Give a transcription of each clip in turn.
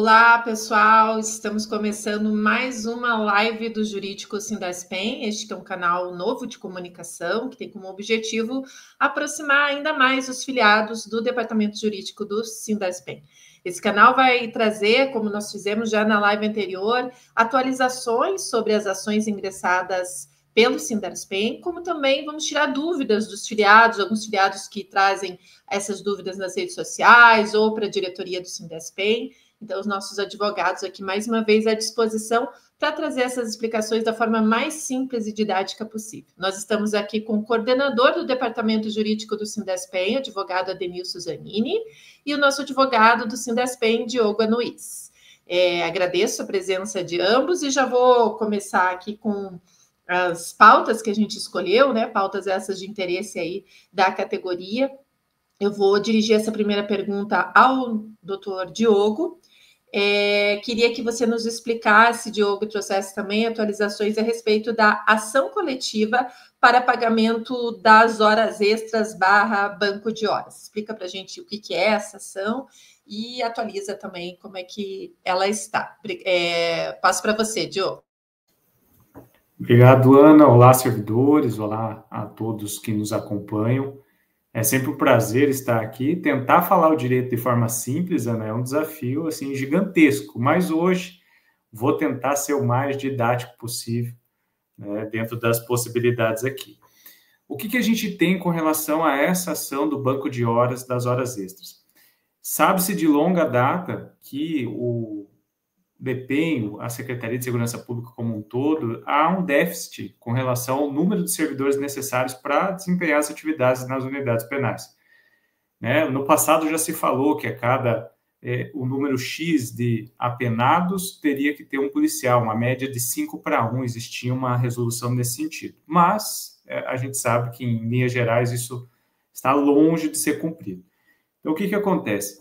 Olá, pessoal! Estamos começando mais uma live do Jurídico Sindaspen. Este que é um canal novo de comunicação que tem como objetivo aproximar ainda mais os filiados do Departamento Jurídico do Sindaspen. Esse canal vai trazer, como nós fizemos já na live anterior, atualizações sobre as ações ingressadas pelo Sindaspen, como também vamos tirar dúvidas dos filiados, alguns filiados que trazem essas dúvidas nas redes sociais ou para a diretoria do Sindaspen. Então, os nossos advogados aqui, mais uma vez, à disposição para trazer essas explicações da forma mais simples e didática possível. Nós estamos aqui com o coordenador do Departamento Jurídico do Sindaspen, o advogado Ademilson Zanini, e o nosso advogado do Sindaspen, Diogo Anuiz. Agradeço a presença de ambos e já vou começar aqui com as pautas que a gente escolheu, né? Pautas essas de interesse aí da categoria. Eu vou dirigir essa primeira pergunta ao doutor Diogo. Queria que você nos explicasse, Diogo, e trouxesse também atualizações a respeito da ação coletiva para pagamento das horas extras / banco de horas. Explica para a gente o que é essa ação e atualiza também como é que ela está. Passo para você, Diogo. Obrigado, Ana. Olá, servidores. Olá a todos que nos acompanham. É sempre um prazer estar aqui. Tentar falar o direito de forma simples, Ana, é um desafio assim gigantesco, mas hoje vou tentar ser o mais didático possível, né, dentro das possibilidades aqui. O que a gente tem com relação a essa ação do banco de horas, das horas extras? Sabe-se de longa data que o DEPEN, a Secretaria de Segurança Pública como um todo, há um déficit com relação ao número de servidores necessários para desempenhar as atividades nas unidades penais. Né? No passado já se falou que a cada o número X de apenados teria que ter um policial, uma média de 5:1, existia uma resolução nesse sentido. Mas a gente sabe que, em linhas gerais, isso está longe de ser cumprido. Então, o que acontece?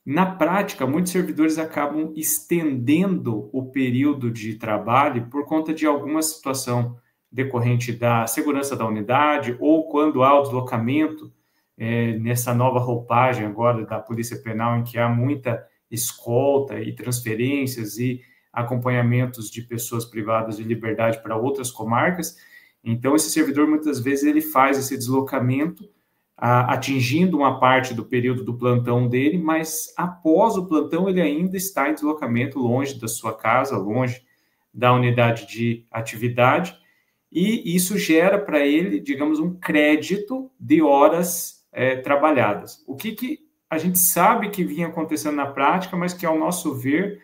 Na prática, muitos servidores acabam estendendo o período de trabalho por conta de alguma situação decorrente da segurança da unidade ou quando há o deslocamento nessa nova roupagem agora da Polícia Penal, em que há muita escolta e transferências e acompanhamentos de pessoas privadas de liberdade para outras comarcas. Então, esse servidor, muitas vezes, ele faz esse deslocamento atingindo uma parte do período do plantão dele, mas após o plantão ele ainda está em deslocamento longe da sua casa, longe da unidade de atividade, e isso gera para ele, digamos, um crédito de horas trabalhadas. O que a gente sabe que vinha acontecendo na prática, mas que, ao nosso ver,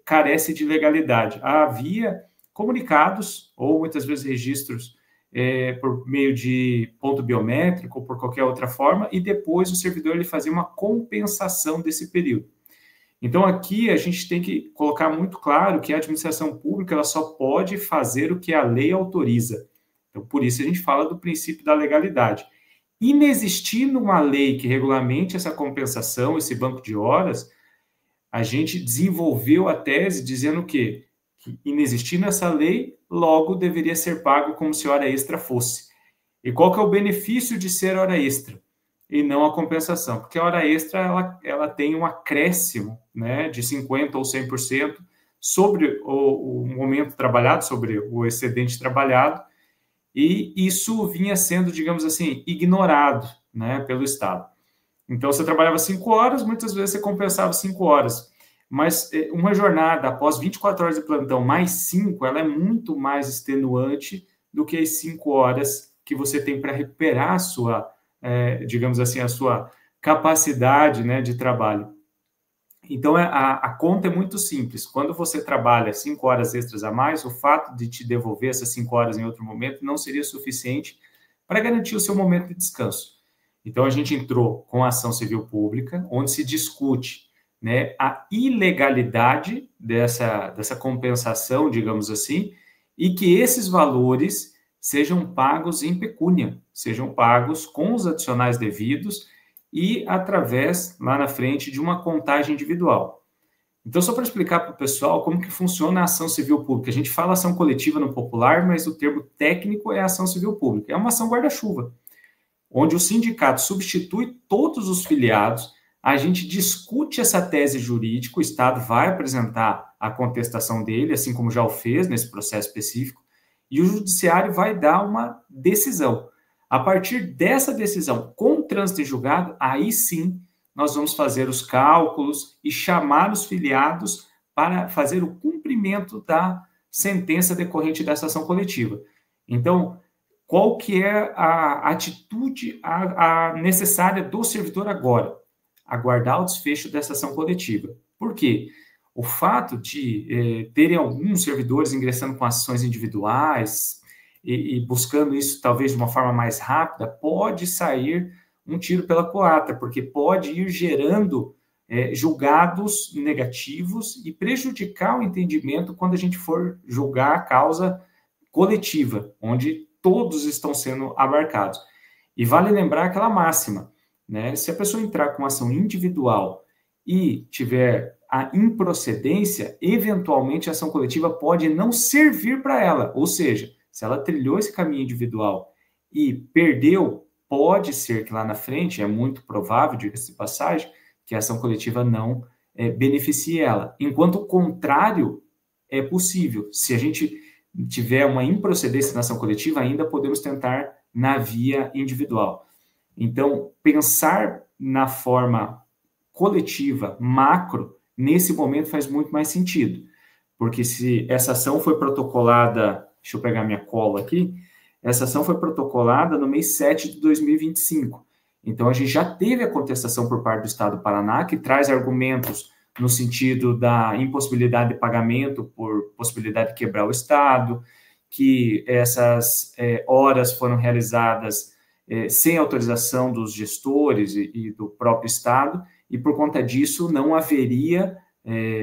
carece de legalidade. Havia comunicados, ou muitas vezes registros por meio de ponto biométrico ou por qualquer outra forma, e depois o servidor ele fazia uma compensação desse período. Então, aqui a gente tem que colocar muito claro que a administração pública ela só pode fazer o que a lei autoriza. Então, por isso a gente fala do princípio da legalidade. Inexistindo uma lei que regulamente essa compensação, esse banco de horas, a gente desenvolveu a tese dizendo que inexistindo essa lei, logo deveria ser pago como se hora extra fosse. E qual que é o benefício de ser hora extra? E não a compensação, porque a hora extra ela tem um acréscimo, né, de 50% ou 100% sobre o momento trabalhado, sobre o excedente trabalhado, e isso vinha sendo, digamos assim, ignorado, né, pelo Estado. Então, você trabalhava 5 horas, muitas vezes você compensava 5 horas, mas uma jornada após 24 horas de plantão mais 5, ela é muito mais extenuante do que as 5 horas que você tem para recuperar a sua, digamos assim, a sua capacidade, né, de trabalho. Então, a conta é muito simples. Quando você trabalha 5 horas extras a mais, o fato de te devolver essas 5 horas em outro momento não seria suficiente para garantir o seu momento de descanso. Então, a gente entrou com a ação civil pública, onde se discute, né, a ilegalidade dessa compensação, digamos assim, e que esses valores sejam pagos em pecúnia, sejam pagos com os adicionais devidos e através, lá na frente, de uma contagem individual. Então, só para explicar para o pessoal como que funciona a ação civil pública. A gente fala ação coletiva no popular, mas o termo técnico é ação civil pública. É uma ação guarda-chuva, onde o sindicato substitui todos os filiados a gente discute essa tese jurídica, o Estado vai apresentar a contestação dele, assim como já o fez nesse processo específico, e o Judiciário vai dar uma decisão. A partir dessa decisão, com o trânsito em julgado, aí sim nós vamos fazer os cálculos e chamar os filiados para fazer o cumprimento da sentença decorrente dessa ação coletiva. Então, qual que é a atitude necessária do servidor agora? Aguardar o desfecho dessa ação coletiva. Por quê? O fato de terem alguns servidores ingressando com ações individuais e buscando isso talvez de uma forma mais rápida, pode sair um tiro pela culatra, porque pode ir gerando julgados negativos e prejudicar o entendimento quando a gente for julgar a causa coletiva, onde todos estão sendo abarcados. E vale lembrar aquela máxima, né? Se a pessoa entrar com ação individual e tiver a improcedência, eventualmente a ação coletiva pode não servir para ela, ou seja, se ela trilhou esse caminho individual e perdeu, pode ser que lá na frente, é muito provável, diga-se de passagem, que a ação coletiva não beneficie ela. Enquanto o contrário é possível. Se a gente tiver uma improcedência na ação coletiva, ainda podemos tentar na via individual. Então, pensar na forma coletiva, macro, nesse momento faz muito mais sentido. Porque se essa ação foi protocolada, deixa eu pegar minha cola aqui, essa ação foi protocolada no mês 7 de 2025. Então, a gente já teve a contestação por parte do Estado do Paraná, que traz argumentos no sentido da impossibilidade de pagamento por possibilidade de quebrar o Estado, que essas horas foram realizadas sem autorização dos gestores e do próprio Estado, e por conta disso não haveria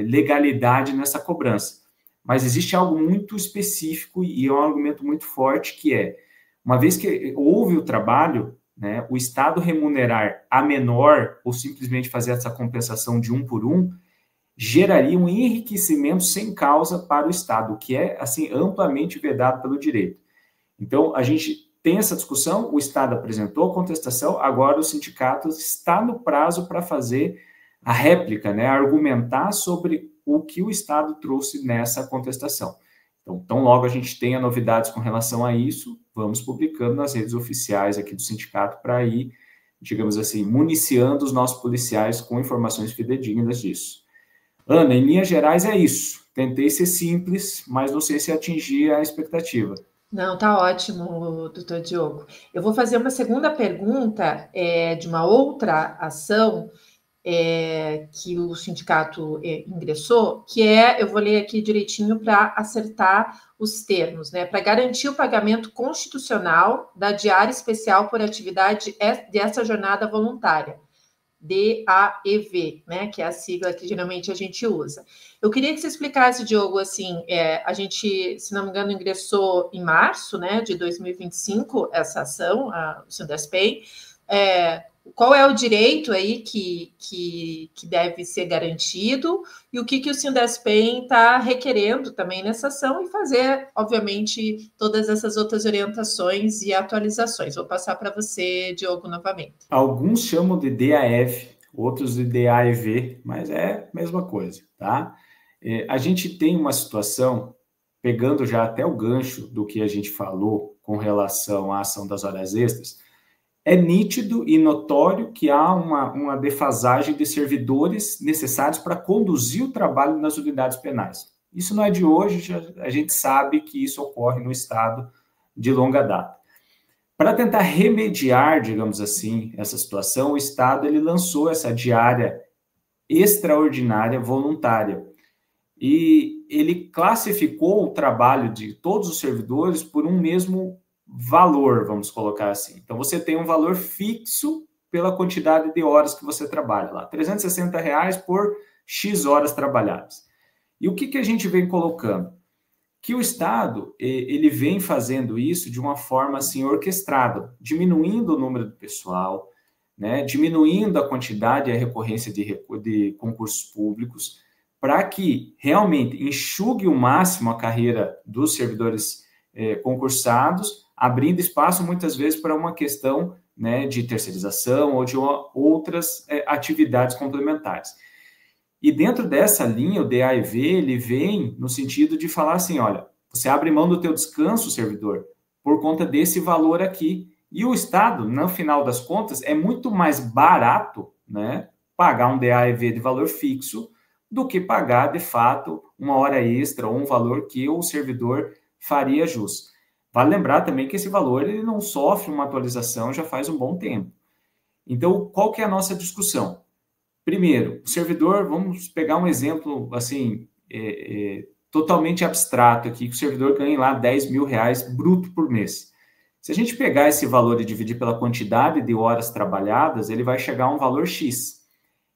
legalidade nessa cobrança. Mas existe algo muito específico e é um argumento muito forte, que é, uma vez que houve o trabalho, né, o Estado remunerar a menor ou simplesmente fazer essa compensação de 1 por 1, geraria um enriquecimento sem causa para o Estado, que é, assim, amplamente vedado pelo direito. Então, a gente tem essa discussão, o Estado apresentou a contestação, agora o sindicato está no prazo para fazer a réplica, né, argumentar sobre o que o Estado trouxe nessa contestação. Então, tão logo a gente tenha novidades com relação a isso, vamos publicando nas redes oficiais aqui do sindicato para ir, digamos assim, municiando os nossos policiais com informações fidedignas disso. Ana, em linhas gerais é isso. Tentei ser simples, mas não sei se atingi a expectativa. Não, tá ótimo, doutor Diogo. Eu vou fazer uma segunda pergunta de uma outra ação que o sindicato ingressou, que eu vou ler aqui direitinho para acertar os termos, né? Para garantir o pagamento constitucional da diária especial por atividade dessa jornada voluntária, DAEV, né? Que é a sigla que geralmente a gente usa. Eu queria que você explicasse, Diogo, assim, a gente, se não me engano, ingressou em março, né, de 2025, essa ação, o Sindaspen, qual é o direito aí que deve ser garantido e o que o Sindaspen está requerendo também nessa ação e fazer, obviamente, todas essas outras orientações e atualizações. Vou passar para você, Diogo, novamente. Alguns chamam de DAF, outros de DAEV, mas é a mesma coisa, tá? A gente tem uma situação, pegando já até o gancho do que a gente falou com relação à ação das horas extras, é nítido e notório que há uma defasagem de servidores necessários para conduzir o trabalho nas unidades penais. Isso não é de hoje, a gente sabe que isso ocorre no Estado de longa data. Para tentar remediar, digamos assim, essa situação, o Estado ele lançou essa diária extraordinária voluntária e ele classificou o trabalho de todos os servidores por um mesmo valor, vamos colocar assim. Então, você tem um valor fixo pela quantidade de horas que você trabalha lá, R$360 por X horas trabalhadas. E o que a gente vem colocando? Que o Estado, ele vem fazendo isso de uma forma assim orquestrada, diminuindo o número do pessoal, né, diminuindo a quantidade e a recorrência de concursos públicos, para que realmente enxugue o máximo a carreira dos servidores concursados, abrindo espaço muitas vezes para uma questão né, de terceirização ou de outras atividades complementares. E dentro dessa linha, o DAEV, ele vem no sentido de falar assim, olha, você abre mão do teu descanso, servidor, por conta desse valor aqui. E o Estado, no final das contas, é muito mais barato, né, pagar um DAEV de valor fixo do que pagar, de fato, uma hora extra ou um valor que o servidor faria jus. Vale lembrar também que esse valor ele não sofre uma atualização já faz um bom tempo. Então, qual que é a nossa discussão? Primeiro, o servidor, vamos pegar um exemplo assim, totalmente abstrato aqui, que o servidor ganha lá 10 mil reais bruto por mês. Se a gente pegar esse valor e dividir pela quantidade de horas trabalhadas, ele vai chegar a um valor X.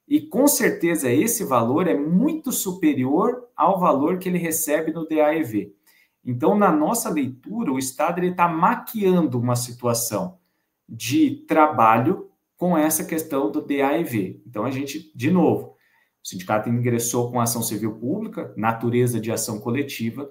E com certeza esse valor é muito superior ao valor que ele recebe no DAEV. Então, na nossa leitura, o Estado está maquiando uma situação de trabalho com essa questão do DAEV. Então, a gente, de novo, o sindicato ingressou com ação civil pública, natureza de ação coletiva,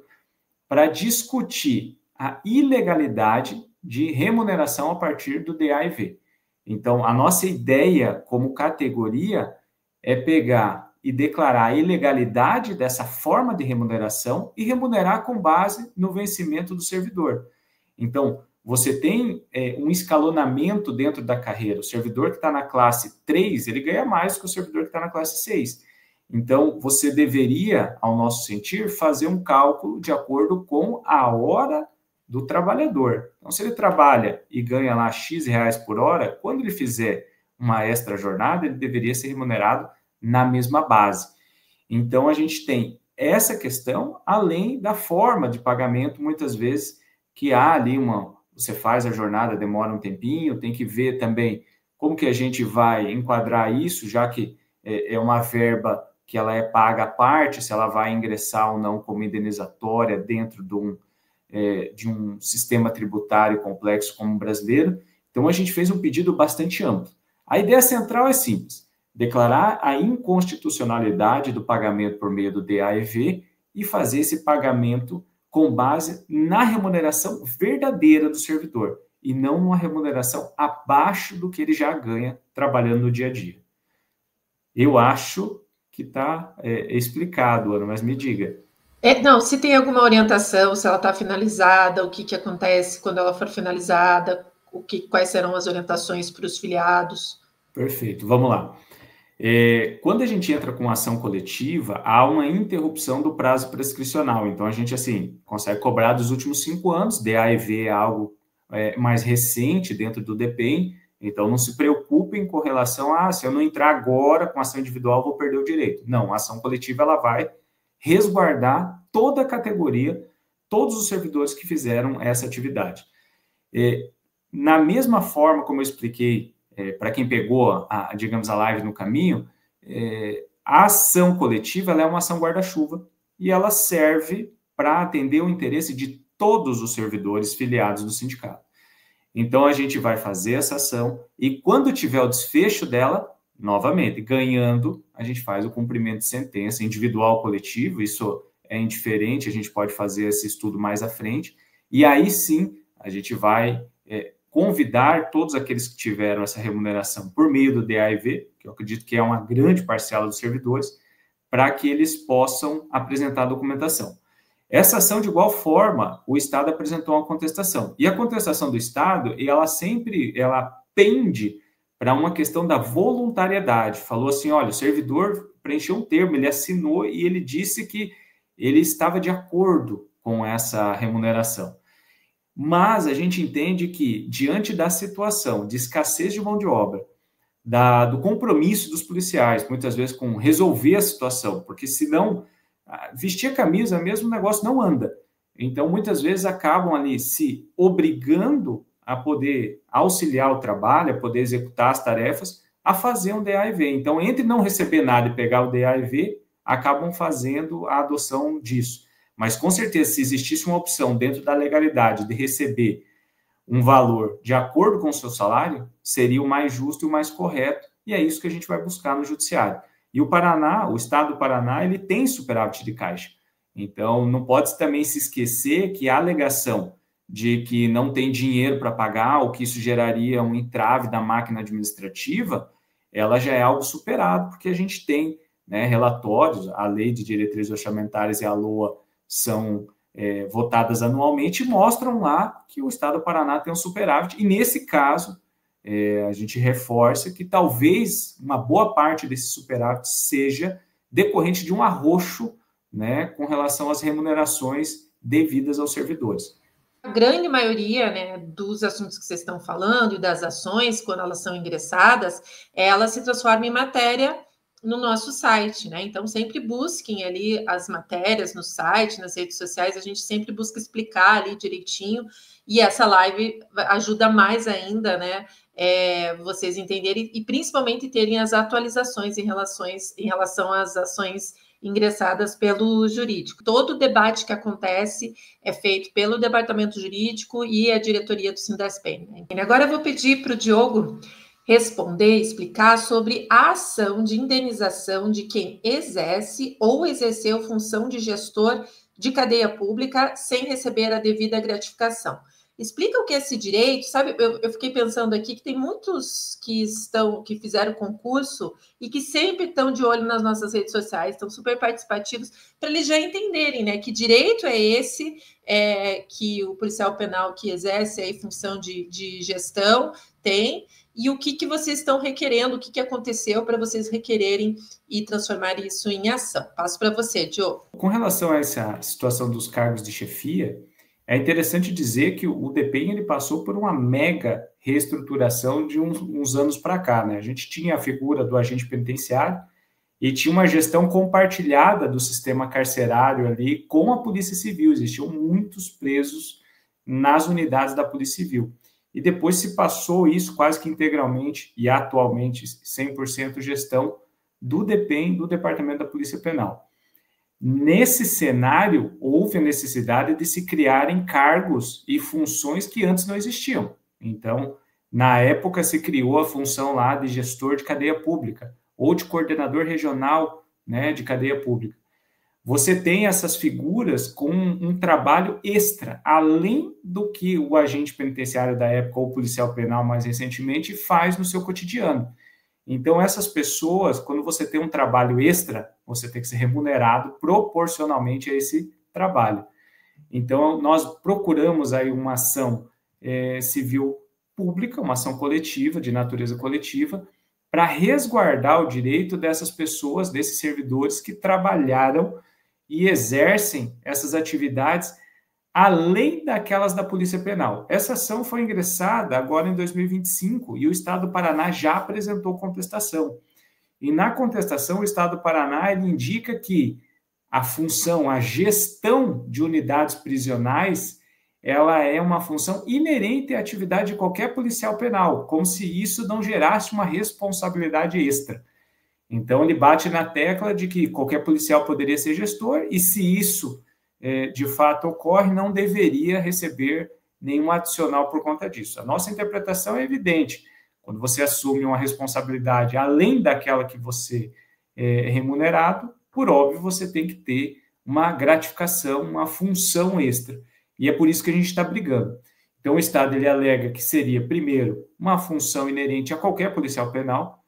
para discutir a ilegalidade de remuneração a partir do DAEV. Então, a nossa ideia como categoria é pegar e declarar a ilegalidade dessa forma de remuneração e remunerar com base no vencimento do servidor. Então, você tem um escalonamento dentro da carreira. O servidor que está na classe 3, ele ganha mais que o servidor que está na classe 6. Então, você deveria, ao nosso sentir, fazer um cálculo de acordo com a hora do trabalhador. Então, se ele trabalha e ganha lá X reais por hora, quando ele fizer uma extra jornada, ele deveria ser remunerado na mesma base. Então, a gente tem essa questão, além da forma de pagamento, muitas vezes, que há ali você faz a jornada, demora um tempinho, tem que ver também como que a gente vai enquadrar isso, já que é uma verba que ela é paga à parte, se ela vai ingressar ou não como indenizatória dentro de um sistema tributário complexo como o brasileiro. Então, a gente fez um pedido bastante amplo. A ideia central é simples: declarar a inconstitucionalidade do pagamento por meio do DAEV e fazer esse pagamento com base na remuneração verdadeira do servidor e não uma remuneração abaixo do que ele já ganha trabalhando no dia a dia. Eu acho que está explicado, Ana, mas me diga. Não, se tem alguma orientação, se ela está finalizada, o que acontece quando ela for finalizada, quais serão as orientações para os filiados? Perfeito, vamos lá. Quando a gente entra com ação coletiva, há uma interrupção do prazo prescricional. Então, a gente, assim, consegue cobrar dos últimos 5 anos. DAEV é algo mais recente dentro do DPEM. Então, não se preocupem com relação a, se eu não entrar agora com ação individual, vou perder o direito. Não, a ação coletiva, ela vai resguardar toda a categoria, todos os servidores que fizeram essa atividade. Na mesma forma como eu expliquei, para quem pegou, digamos, a live no caminho, a ação coletiva ela é uma ação guarda-chuva e ela serve para atender o interesse de todos os servidores filiados do sindicato. Então, a gente vai fazer essa ação e, quando tiver o desfecho dela, novamente, ganhando, a gente faz o cumprimento de sentença individual ou coletivo. Isso é indiferente, a gente pode fazer esse estudo mais à frente. E aí, sim, a gente vai convidar todos aqueles que tiveram essa remuneração por meio do DAEV, que eu acredito que é uma grande parcela dos servidores, para que eles possam apresentar a documentação. Essa ação, de igual forma, o Estado apresentou uma contestação. E a contestação do Estado, ela pende para uma questão da voluntariedade. Falou assim, olha, o servidor preencheu um termo, ele assinou e ele disse que ele estava de acordo com essa remuneração. Mas a gente entende que, diante da situação de escassez de mão de obra, do compromisso dos policiais, muitas vezes com resolver a situação, porque senão vestir a camisa mesmo, o negócio não anda. Então, muitas vezes acabam ali se obrigando a poder auxiliar o trabalho, a poder executar as tarefas, a fazer um DAEV. Então, entre não receber nada e pegar o DAEV, acabam fazendo a adoção disso. Mas, com certeza, se existisse uma opção dentro da legalidade de receber um valor de acordo com o seu salário, seria o mais justo e o mais correto, e é isso que a gente vai buscar no judiciário. E o Paraná, o estado do Paraná, ele tem superávit de caixa. Então, não pode também se esquecer que a alegação de que não tem dinheiro para pagar, ou que isso geraria um entrave da máquina administrativa, ela já é algo superado, porque a gente tem, né, relatórios, a Lei de Diretrizes Orçamentárias e a LOA são votadas anualmente e mostram lá que o Estado do Paraná tem um superávit, e nesse caso, a gente reforça que talvez uma boa parte desse superávit seja decorrente de um arroxo, né, com relação às remunerações devidas aos servidores. A grande maioria, né, dos assuntos que vocês estão falando e das ações, quando elas são ingressadas, elas se transformam em matéria no nosso site, né? Então, sempre busquem ali as matérias no site, nas redes sociais, a gente sempre busca explicar ali direitinho, e essa live ajuda mais ainda, né? Vocês entenderem e principalmente terem as atualizações em relação às ações ingressadas pelo jurídico. Todo o debate que acontece é feito pelo departamento jurídico e a diretoria do Sindaspen. Agora eu vou pedir para o Diogo responder, explicar sobre a ação de indenização de quem exerce ou exerceu função de gestor de cadeia pública sem receber a devida gratificação. Explica o que é esse direito, sabe? Eu fiquei pensando aqui que tem muitos que fizeram concurso e que sempre estão de olho nas nossas redes sociais, estão super participativos, para eles já entenderem, né? Que direito é esse que o policial penal que exerce aí função de gestão tem, e o que vocês estão requerendo, o que aconteceu para vocês requererem e transformar isso em ação. Passo para você, Diogo. Com relação a essa situação dos cargos de chefia, é interessante dizer que o DPEM ele passou por uma mega reestruturação de uns anos para cá, né? A gente tinha a figura do agente penitenciário e tinha uma gestão compartilhada do sistema carcerário ali com a Polícia Civil. Existiam muitos presos nas unidades da Polícia Civil. E depois se passou isso quase que integralmente e atualmente 100% gestão do DPEM, do Departamento da Polícia Penal. Nesse cenário, houve a necessidade de se criarem cargos e funções que antes não existiam. Então, na época, se criou a função lá de gestor de cadeia pública ou de coordenador regional, né, de cadeia pública. Você tem essas figuras com um trabalho extra, além do que o agente penitenciário da época ou o policial penal mais recentemente faz no seu cotidiano. Então, essas pessoas, quando você tem um trabalho extra, você tem que ser remunerado proporcionalmente a esse trabalho. Então, nós procuramos aí uma ação civil pública, uma ação coletiva, de natureza coletiva, para resguardar o direito dessas pessoas, desses servidores que trabalharam e exercem essas atividades além daquelas da Polícia Penal. Essa ação foi ingressada agora em 2025 e o Estado do Paraná já apresentou contestação. E na contestação, o Estado do Paraná ele indica que a função, a gestão de unidades prisionais, ela é uma função inerente à atividade de qualquer policial penal, como se isso não gerasse uma responsabilidade extra. Então, ele bate na tecla de que qualquer policial poderia ser gestor e se isso de fato ocorre, não deveria receber nenhum adicional por conta disso. A nossa interpretação é evidente. Quando você assume uma responsabilidade além daquela que você é remunerado, por óbvio, você tem que ter uma gratificação, uma função extra. E é por isso que a gente está brigando. Então, o Estado ele alega que seria, primeiro, uma função inerente a qualquer policial penal,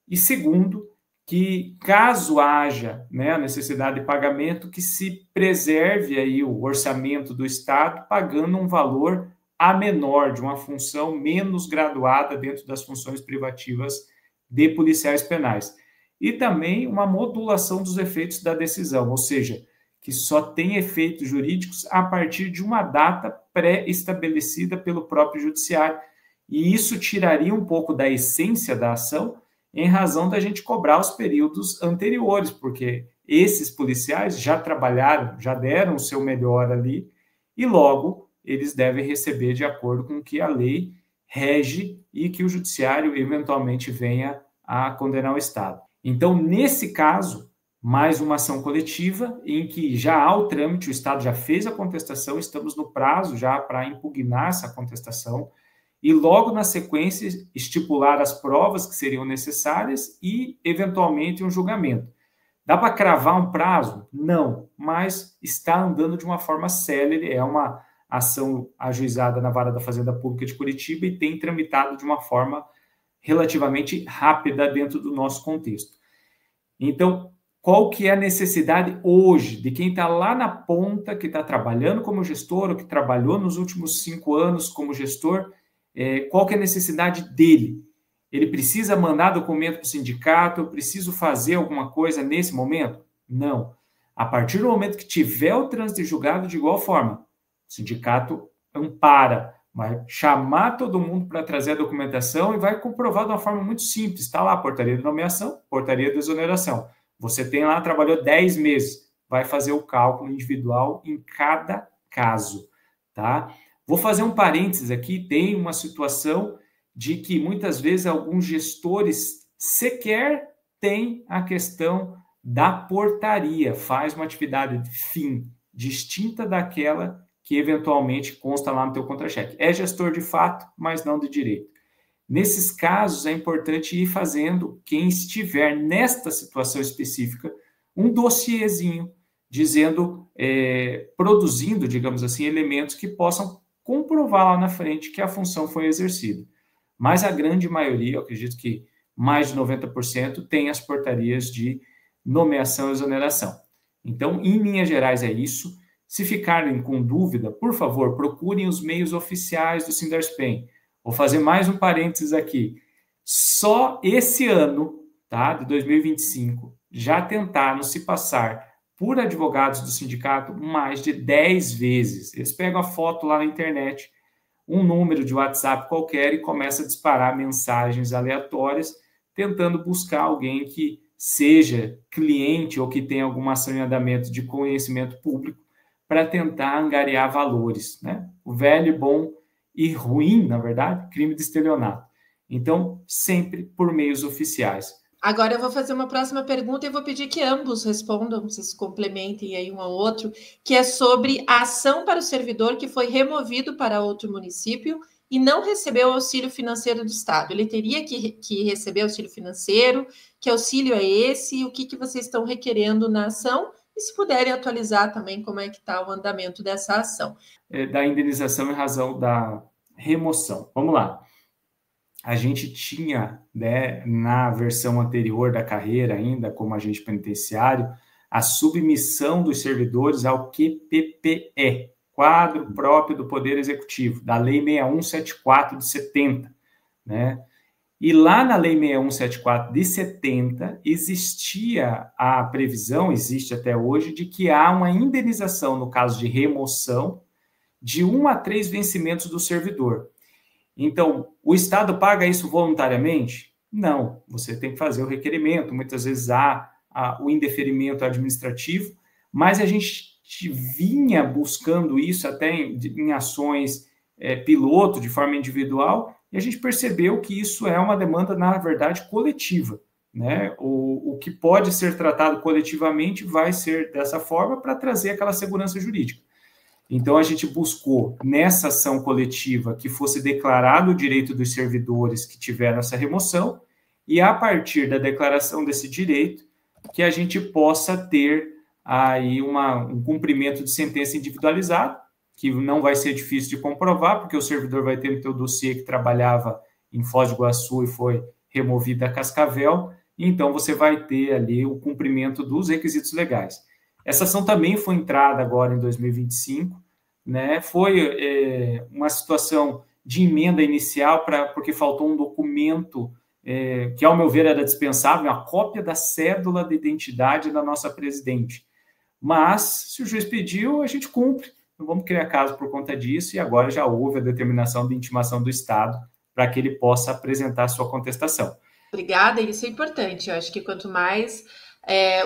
e segundo, que caso haja, né, a necessidade de pagamento, que se preserve aí o orçamento do Estado pagando um valor a menor, de uma função menos graduada dentro das funções privativas de policiais penais. E também uma modulação dos efeitos da decisão, ou seja, que só tem efeitos jurídicos a partir de uma data pré-estabelecida pelo próprio judiciário. E isso tiraria um pouco da essência da ação, em razão da gente cobrar os períodos anteriores, porque esses policiais já trabalharam, já deram o seu melhor ali, e logo eles devem receber de acordo com o que a lei rege e que o judiciário eventualmente venha a condenar o Estado. Então, nesse caso, mais uma ação coletiva em que já há o trâmite, o Estado já fez a contestação, estamos no prazo já para impugnar essa contestação, e logo na sequência estipular as provas que seriam necessárias e, eventualmente, um julgamento. Dá para cravar um prazo? Não, mas está andando de uma forma célere, é uma ação ajuizada na Vara da Fazenda Pública de Curitiba e tem tramitado de uma forma relativamente rápida dentro do nosso contexto. Então, qual que é a necessidade hoje de quem está lá na ponta, que está trabalhando como gestor, ou que trabalhou nos últimos 5 anos como gestor, qual que é a necessidade dele? Ele precisa mandar documento para o sindicato? Eu preciso fazer alguma coisa nesse momento? Não. A partir do momento que tiver o trânsito de julgado, de igual forma, o sindicato ampara, vai chamar todo mundo para trazer a documentação e vai comprovar de uma forma muito simples. Está lá a portaria de nomeação, portaria de exoneração. Você tem lá, trabalhou 10 meses, vai fazer o cálculo individual em cada caso, tá? Vou fazer um parênteses aqui, tem uma situação de que muitas vezes alguns gestores sequer têm a questão da portaria, faz uma atividade de fim distinta daquela que eventualmente consta lá no teu contra-cheque. É gestor de fato, mas não de direito. Nesses casos, é importante ir fazendo, quem estiver nesta situação específica, um dossiezinho, dizendo, produzindo, digamos assim, elementos que possam comprovar lá na frente que a função foi exercida. Mas a grande maioria, eu acredito que mais de 90%, tem as portarias de nomeação e exoneração. Então, em linhas gerais, é isso. Se ficarem com dúvida, por favor, procurem os meios oficiais do Sindarspen. Vou fazer mais um parênteses aqui. Só esse ano, tá, de 2025, já tentaram se passar por advogados do sindicato mais de 10 vezes. Eles pegam a foto lá na internet, um número de WhatsApp qualquer e começam a disparar mensagens aleatórias, tentando buscar alguém que seja cliente ou que tenha alguma ação em andamento de conhecimento público para tentar angariar valores, né? O velho, bom e ruim, na verdade, crime de estelionato. Então, sempre por meios oficiais. Agora eu vou fazer uma próxima pergunta e vou pedir que ambos respondam, vocês se complementem aí um ao outro, que é sobre a ação para o servidor que foi removido para outro município e não recebeu auxílio financeiro do Estado. Ele teria que receber auxílio financeiro? Que auxílio é esse? O que vocês estão requerendo na ação? E se puderem atualizar também como é que está o andamento dessa ação. Da indenização em razão da remoção. Vamos lá. A gente tinha, né, na versão anterior da carreira, ainda como agente penitenciário, a submissão dos servidores ao QPPE, Quadro Próprio do Poder Executivo, da Lei 6174 de 70, né? E lá na Lei 6174 de 70, existia a previsão, existe até hoje, de que há uma indenização, no caso de remoção, de 1 a 3 vencimentos do servidor. Então, o Estado paga isso voluntariamente? Não, você tem que fazer o requerimento, muitas vezes há o indeferimento administrativo, mas a gente vinha buscando isso até em ações piloto, de forma individual, e a gente percebeu que isso é uma demanda, na verdade, coletiva, né? O que pode ser tratado coletivamente vai ser dessa forma para trazer aquela segurança jurídica. Então, a gente buscou, nessa ação coletiva, que fosse declarado o direito dos servidores que tiveram essa remoção, e a partir da declaração desse direito, que a gente possa ter aí um cumprimento de sentença individualizado, que não vai ser difícil de comprovar, porque o servidor vai ter no seu dossiê que trabalhava em Foz do Iguaçu e foi removido a Cascavel, então você vai ter ali o cumprimento dos requisitos legais. Essa ação também foi entrada agora em 2025, né? Foi uma situação de emenda inicial, porque faltou um documento que, ao meu ver, era dispensável, a cópia da cédula de identidade da nossa presidente. Mas, se o juiz pediu, a gente cumpre. Não vamos criar caso por conta disso, e agora já houve a determinação de intimação do Estado para que ele possa apresentar a sua contestação. Obrigada, isso é importante. Eu acho que quanto mais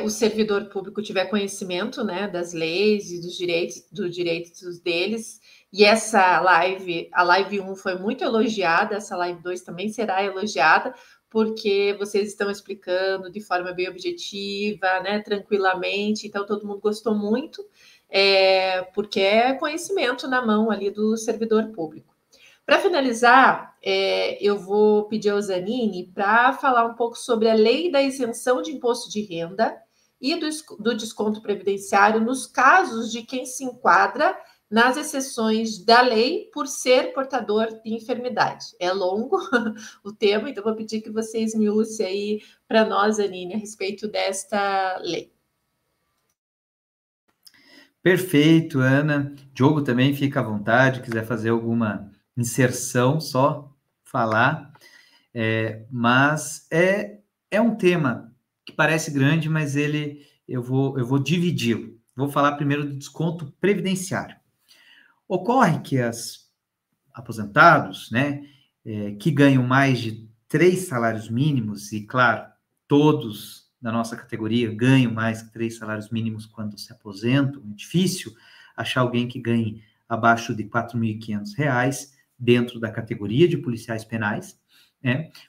o servidor público tiver conhecimento, né, das leis e dos direitos deles, e essa live, a live 1 foi muito elogiada, essa live 2 também será elogiada, porque vocês estão explicando de forma bem objetiva, né, tranquilamente, então todo mundo gostou muito, porque é conhecimento na mão ali do servidor público. Para finalizar, eu vou pedir ao Zanini para falar um pouco sobre a lei da isenção de imposto de renda e do desconto previdenciário nos casos de quem se enquadra nas exceções da lei por ser portador de enfermidade. É longo o tema, então vou pedir que você esmiúce aí para nós, Aline, a respeito desta lei. Perfeito, Ana. Diogo também fica à vontade, quiser fazer alguma inserção, só falar. Mas é um tema que parece grande, mas eu vou dividi-lo. Vou falar primeiro do desconto previdenciário. Ocorre que os aposentados, né, que ganham mais de 3 salários mínimos, e claro, todos da nossa categoria ganham mais que 3 salários mínimos quando se aposentam, é difícil achar alguém que ganhe abaixo de R$ 4.500 dentro da categoria de policiais penais,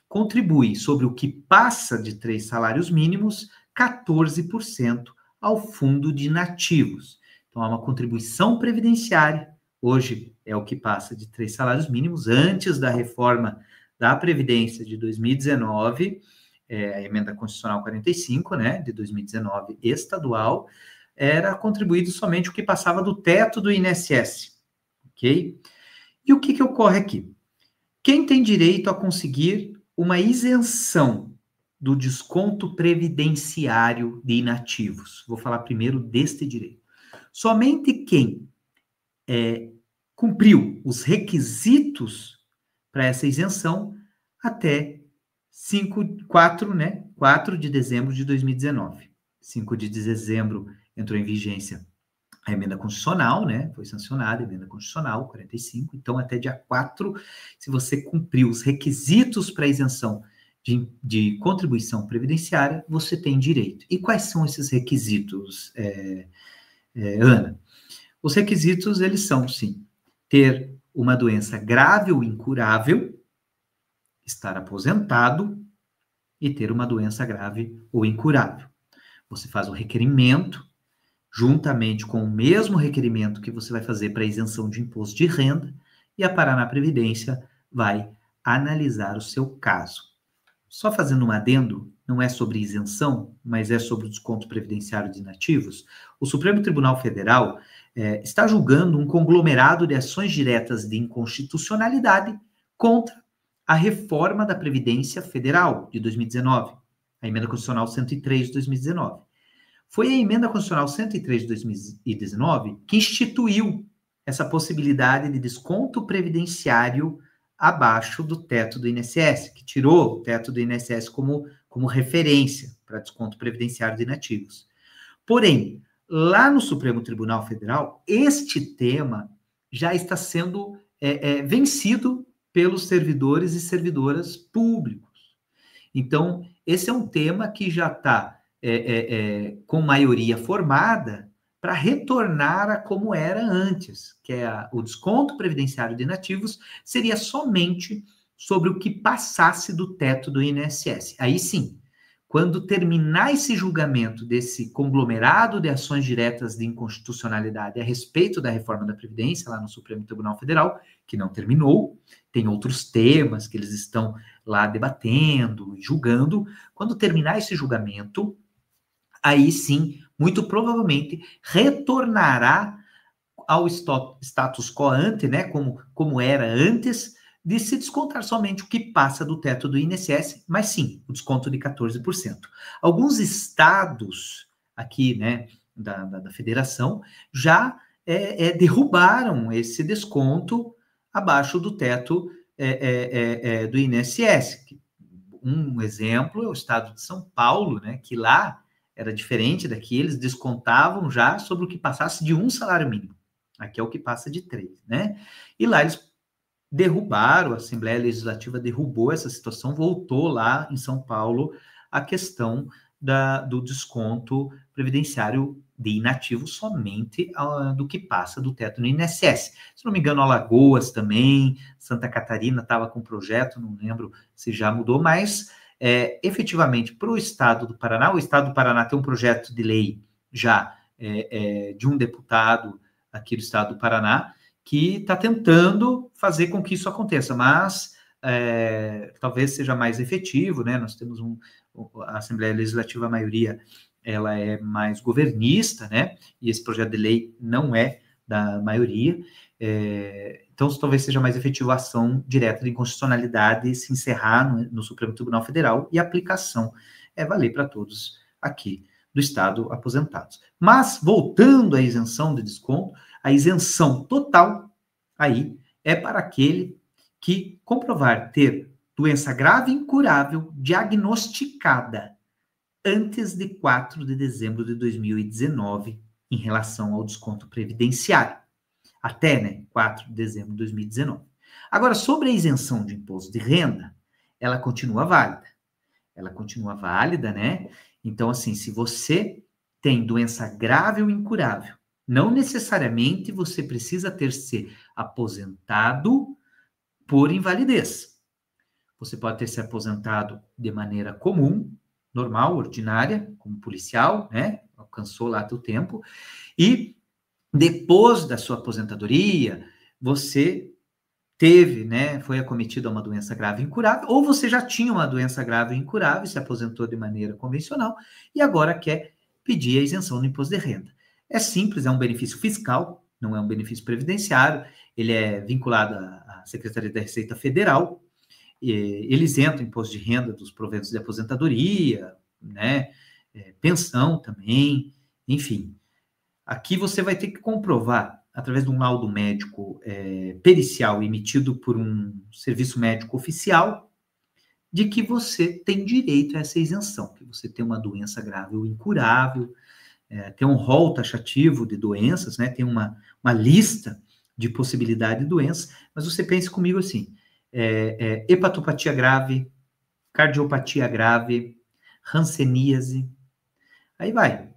contribui sobre o que passa de 3 salários mínimos, 14% ao fundo de inativos. Então, há uma contribuição previdenciária, hoje é o que passa de 3 salários mínimos, antes da reforma da Previdência de 2019, a emenda constitucional 45, né, de 2019, estadual, era contribuído somente o que passava do teto do INSS, ok? E o que ocorre aqui? Quem tem direito a conseguir uma isenção do desconto previdenciário de inativos? Vou falar primeiro deste direito. Somente quem cumpriu os requisitos para essa isenção até 4 de dezembro de 2019. 5 de dezembro entrou em vigência a emenda constitucional, né? Foi sancionada a emenda constitucional 45. Então, até dia 4, se você cumpriu os requisitos para isenção de contribuição previdenciária, você tem direito. E quais são esses requisitos, Ana? Os requisitos, eles são, sim, ter uma doença grave ou incurável, estar aposentado e ter uma doença grave ou incurável. Você faz o requerimento, juntamente com o mesmo requerimento que você vai fazer para isenção de imposto de renda, e a Paraná Previdência vai analisar o seu caso. Só fazendo um adendo, não é sobre isenção, mas é sobre o desconto previdenciário de inativos. O Supremo Tribunal Federal está julgando um conglomerado de ações diretas de inconstitucionalidade contra a reforma da Previdência Federal de 2019, a emenda constitucional 103 de 2019. Foi a emenda constitucional 103 de 2019 que instituiu essa possibilidade de desconto previdenciário abaixo do teto do INSS, que tirou o teto do INSS como referência para desconto previdenciário de inativos. Porém, lá no Supremo Tribunal Federal, este tema já está sendo vencido pelos servidores e servidoras públicos. Então, esse é um tema que já está com maioria formada para retornar a como era antes, que o desconto previdenciário de inativos seria somente sobre o que passasse do teto do INSS. Aí sim, quando terminar esse julgamento desse conglomerado de ações diretas de inconstitucionalidade a respeito da reforma da Previdência, lá no Supremo Tribunal Federal, que não terminou, tem outros temas que eles estão lá debatendo e julgando, quando terminar esse julgamento, aí sim, muito provavelmente, retornará ao status quo ante, né, como era antes, de se descontar somente o que passa do teto do INSS, mas sim, o desconto de 14%. Alguns estados aqui, né, da federação, já derrubaram esse desconto abaixo do teto do INSS. Um exemplo é o estado de São Paulo, né, que lá era diferente daqui, eles descontavam já sobre o que passasse de 1 salário mínimo. Aqui é o que passa de 3, né? E lá eles derrubaram, a Assembleia Legislativa derrubou essa situação, voltou lá em São Paulo a questão do desconto previdenciário de inativo somente do que passa do teto no INSS. Se não me engano, Alagoas também, Santa Catarina estava com projeto, não lembro se já mudou, mas efetivamente para o Estado do Paraná, o Estado do Paraná tem um projeto de lei já de um deputado aqui do Estado do Paraná, que está tentando fazer com que isso aconteça, mas talvez seja mais efetivo, né? Nós temos a Assembleia Legislativa, a maioria, ela é mais governista, né? E esse projeto de lei não é da maioria. Então, talvez seja mais efetiva a ação direta de inconstitucionalidade se encerrar no Supremo Tribunal Federal e a aplicação valer para todos aqui do Estado aposentados. Mas, voltando à isenção de desconto, a isenção total aí é para aquele que comprovar ter doença grave e incurável diagnosticada antes de 4 de dezembro de 2019 em relação ao desconto previdenciário. Até, né, 4 de dezembro de 2019. Agora, sobre a isenção de imposto de renda, ela continua válida. Ela continua válida, né? Então, assim, se você tem doença grave ou incurável, não necessariamente você precisa ter se aposentado por invalidez. Você pode ter se aposentado de maneira comum, normal, ordinária, como policial, né? Alcançou lá teu tempo. E depois da sua aposentadoria, você teve, né? Foi acometido a uma doença grave e incurável, ou você já tinha uma doença grave e incurável, se aposentou de maneira convencional e agora quer pedir a isenção do imposto de renda. É simples, é um benefício fiscal, não é um benefício previdenciário, ele é vinculado à Secretaria da Receita Federal, ele isenta o imposto de renda dos proventos de aposentadoria, né, pensão também, enfim. Aqui você vai ter que comprovar, através de um laudo médico pericial emitido por um serviço médico oficial, de que você tem direito a essa isenção, que você tem uma doença grave ou incurável, tem um rol taxativo de doenças, né, tem uma lista de possibilidade de doenças, mas você pense comigo assim, hepatopatia grave, cardiopatia grave, hanseníase, aí vai,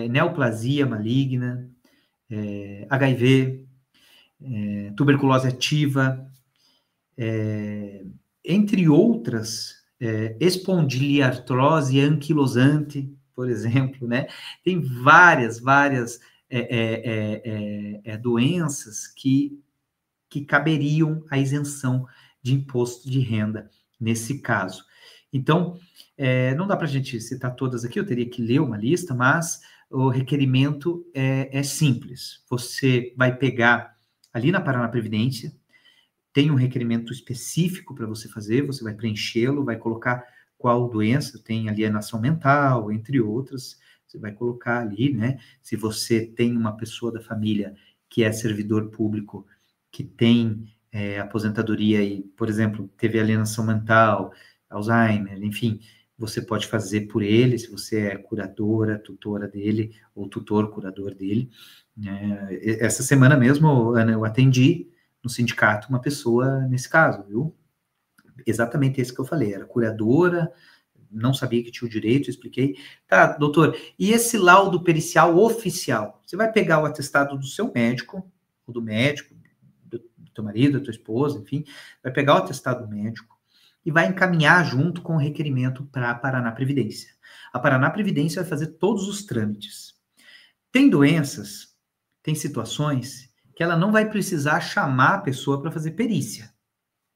neoplasia maligna, HIV, tuberculose ativa, entre outras, espondiliartrose anquilosante, por exemplo, né? Tem várias doenças que caberiam a isenção de imposto de renda nesse caso. Então, não dá para a gente citar todas aqui, eu teria que ler uma lista, mas o requerimento é simples. Você vai pegar ali na Paraná Previdência, tem um requerimento específico para você fazer, você vai preenchê-lo, vai colocar qual doença, tem alienação mental, entre outras, você vai colocar ali, né? Se você tem uma pessoa da família que é servidor público, que tem aposentadoria e, por exemplo, teve alienação mental, Alzheimer, enfim, você pode fazer por ele, se você é curadora, tutora dele, ou tutor, curador dele. Essa semana mesmo, Ana, eu atendi no sindicato uma pessoa nesse caso, viu? Exatamente esse que eu falei, era curadora, não sabia que tinha o direito, expliquei. Tá, doutor, e esse laudo pericial oficial? Você vai pegar o atestado do seu médico, ou do médico, do teu marido, da tua esposa, enfim, vai pegar o atestado médico, e vai encaminhar junto com o requerimento para a Paraná Previdência. A Paraná Previdência vai fazer todos os trâmites. Tem doenças, tem situações que ela não vai precisar chamar a pessoa para fazer perícia,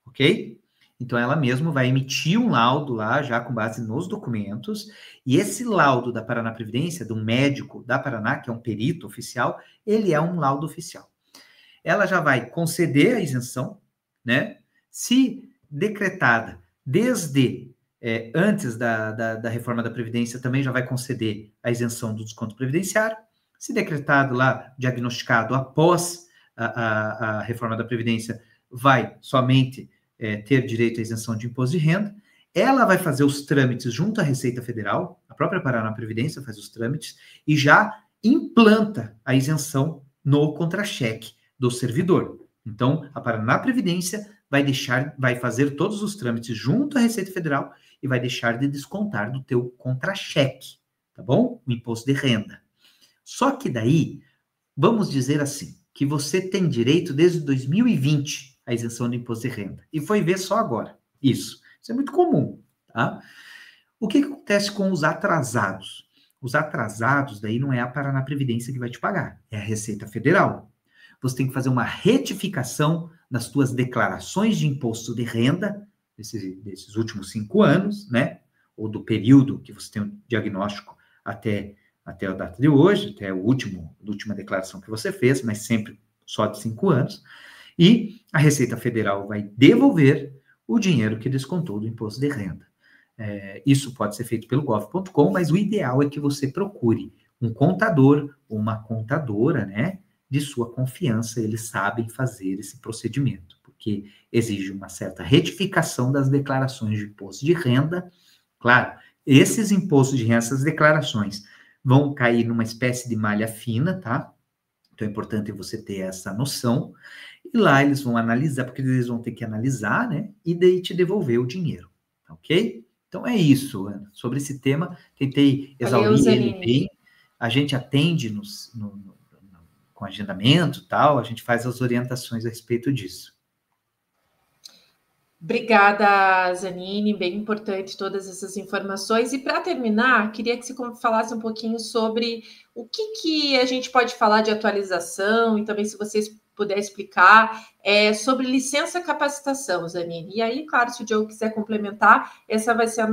ok? Então, ela mesma vai emitir um laudo lá, já com base nos documentos, e esse laudo da Paraná Previdência, de um médico da Paraná, que é um perito oficial, ele é um laudo oficial. Ela já vai conceder a isenção, né? Se decretada desde antes da reforma da Previdência, também já vai conceder a isenção do desconto previdenciário. Se decretado lá, diagnosticado após a reforma da Previdência, vai somente ter direito à isenção de imposto de renda. Ela vai fazer os trâmites junto à Receita Federal, a própria Paraná Previdência faz os trâmites, e já implanta a isenção no contra-cheque do servidor. Então, a Paraná Previdência vai fazer todos os trâmites junto à Receita Federal e vai deixar de descontar do teu contra-cheque, tá bom? O imposto de renda. Só que daí, vamos dizer assim, que você tem direito desde 2020 à isenção do imposto de renda. E foi ver só agora. Isso é muito comum, tá? O que acontece com os atrasados? Os atrasados, daí não é a Paraná Previdência que vai te pagar, é a Receita Federal. Você tem que fazer uma retificação das tuas declarações de imposto de renda, desses últimos 5 anos, né? Ou do período que você tem o diagnóstico até até a data de hoje, até a última declaração que você fez, mas sempre só de 5 anos, e a Receita Federal vai devolver o dinheiro que descontou do imposto de renda. Isso pode ser feito pelo gov.com, mas o ideal é que você procure um contador ou uma contadora, né, de sua confiança. Eles sabem fazer esse procedimento, porque exige uma certa retificação das declarações de imposto de renda. Claro, esses impostos de renda, essas declarações vão cair numa espécie de malha fina, tá? Então é importante você ter essa noção. E lá eles vão analisar, porque eles vão ter que analisar, né? E daí te devolver o dinheiro, ok? Então é isso, Ana. Sobre esse tema, tentei exaurir ele bem. A gente atende com agendamento e tal, a gente faz as orientações a respeito disso. Obrigada, Zanini, bem importante todas essas informações. E para terminar, queria que você falasse um pouquinho sobre o que a gente pode falar de atualização e também se vocês puderem explicar sobre licença capacitação, Zanini. E aí, claro, se o Diogo quiser complementar, essa vai ser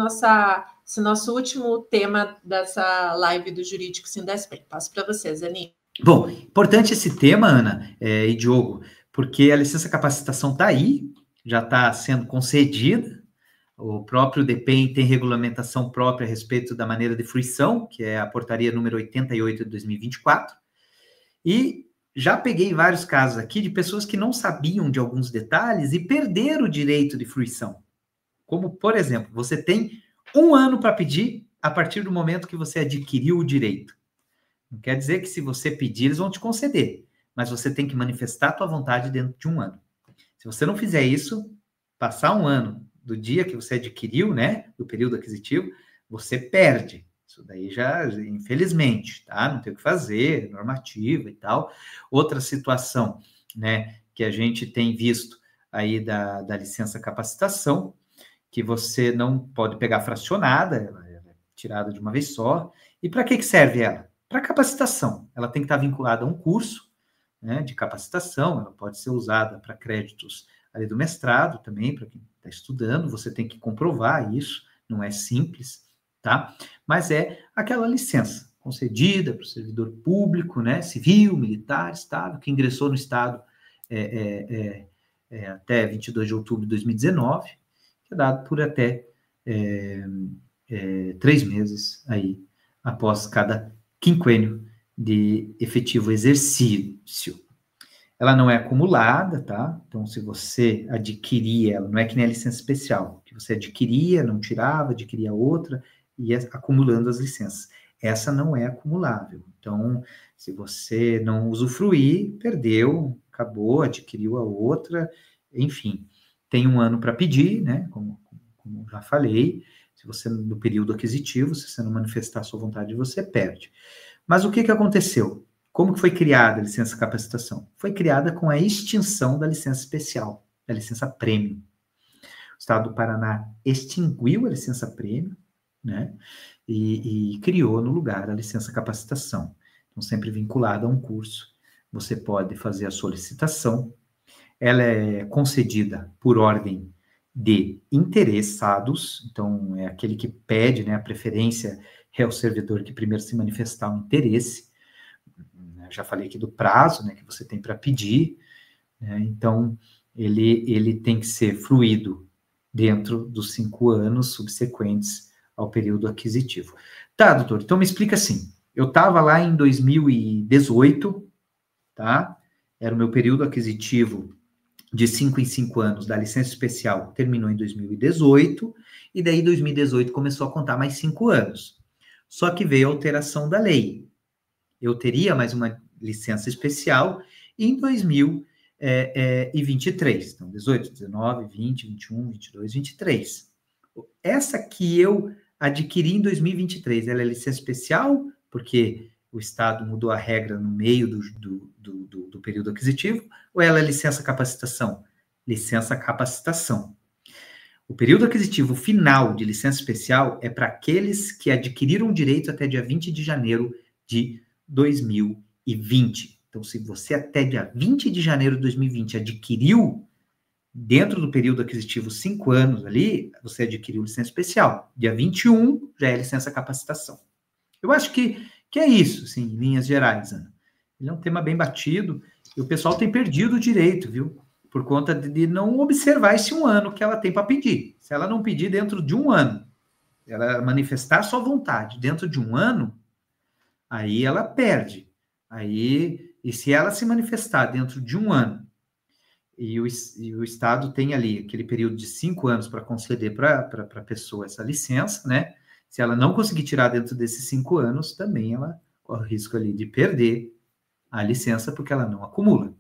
esse nosso último tema dessa live do Jurídico Sindespem. Passo para você, Zanini. Bom, importante esse tema, Ana e Diogo, porque a licença capacitação está aí, já está sendo concedida. O próprio DEPEN tem regulamentação própria a respeito da maneira de fruição, que é a portaria número 88 de 2024. E já peguei vários casos aqui de pessoas que não sabiam de alguns detalhes e perderam o direito de fruição. Como, por exemplo, você tem 1 ano para pedir a partir do momento que você adquiriu o direito. Não quer dizer que se você pedir, eles vão te conceder, mas você tem que manifestar a tua vontade dentro de 1 ano. Se você não fizer isso, passar 1 ano do dia que você adquiriu, né, do período aquisitivo, você perde. Isso daí já, infelizmente, tá? Não tem o que fazer, normativa e tal. Outra situação, né, que a gente tem visto aí da licença capacitação, que você não pode pegar fracionada, ela é tirada de uma vez só. E para que serve ela? Para capacitação. Ela tem que estar vinculada a um curso, né, de capacitação, ela pode ser usada para créditos ali do mestrado também, para quem está estudando, você tem que comprovar isso, não é simples, tá? Mas é aquela licença concedida para o servidor público, né, civil, militar, Estado, que ingressou no Estado até 22 de outubro de 2019, que é dado por até 3 meses aí, após cada quinquênio de efetivo exercício. Ela não é acumulada, tá? Então, se você adquirir ela, não é que nem a licença especial, que você adquiria, não tirava, adquiria outra, e ia acumulando as licenças. Essa não é acumulável. Então, se você não usufruir, perdeu, acabou, adquiriu a outra, enfim. Tem 1 ano para pedir, né? Como já falei, se você, no período aquisitivo, se você não manifestar a sua vontade, você perde. Mas o que aconteceu? Como que foi criada a licença capacitação? Foi criada com a extinção da licença especial, da licença prêmio. O Estado do Paraná extinguiu a licença prêmio, né? E criou no lugar a licença capacitação. Então, sempre vinculada a um curso. Você pode fazer a solicitação. Ela é concedida por ordem de interessados. Então, é aquele que pede, né? A preferência é o servidor que primeiro se manifestar um interesse. Já falei aqui do prazo, né, que você tem para pedir, né? Então ele tem que ser fruído dentro dos 5 anos subsequentes ao período aquisitivo. Tá, doutor, então me explica assim, eu estava lá em 2018, tá? Era o meu período aquisitivo de 5 em 5 anos da licença especial, terminou em 2018, e daí 2018 começou a contar mais 5 anos. Só que veio a alteração da lei. Eu teria mais uma licença especial em 2023. Então, 18, 19, 20, 21, 22, 23. Essa que eu adquiri em 2023, ela é licença especial, porque o Estado mudou a regra no meio do período aquisitivo, ou ela é licença capacitação? Licença capacitação. O período aquisitivo final de licença especial é para aqueles que adquiriram direito até dia 20 de janeiro de 2020. Então, se você até dia 20 de janeiro de 2020 adquiriu, dentro do período aquisitivo 5 anos ali, você adquiriu licença especial. Dia 21 já é licença capacitação. Eu acho que Que é isso, assim, em linhas gerais, Ana. Ele é um tema bem batido e o pessoal tem perdido o direito, viu? Por conta de não observar esse 1 ano que ela tem para pedir. Se ela não pedir dentro de 1 ano, ela manifestar sua vontade dentro de 1 ano, aí ela perde. Aí, e se ela se manifestar dentro de 1 ano, e o Estado tem ali aquele período de 5 anos para conceder para a pessoa essa licença, né? Se ela não conseguir tirar dentro desses 5 anos, também ela corre o risco ali de perder a licença porque ela não acumula.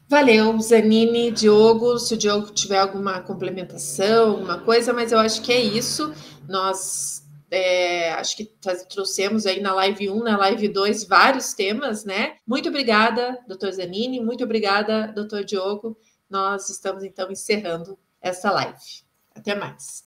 Valeu, Zanini, Diogo. Se o Diogo tiver alguma complementação, alguma coisa, mas eu acho que é isso. Nós acho que trouxemos aí na live 1, na live 2, vários temas, né? Muito obrigada, doutor Zanini, muito obrigada, doutor Diogo. Nós estamos, então, encerrando essa live. Até mais.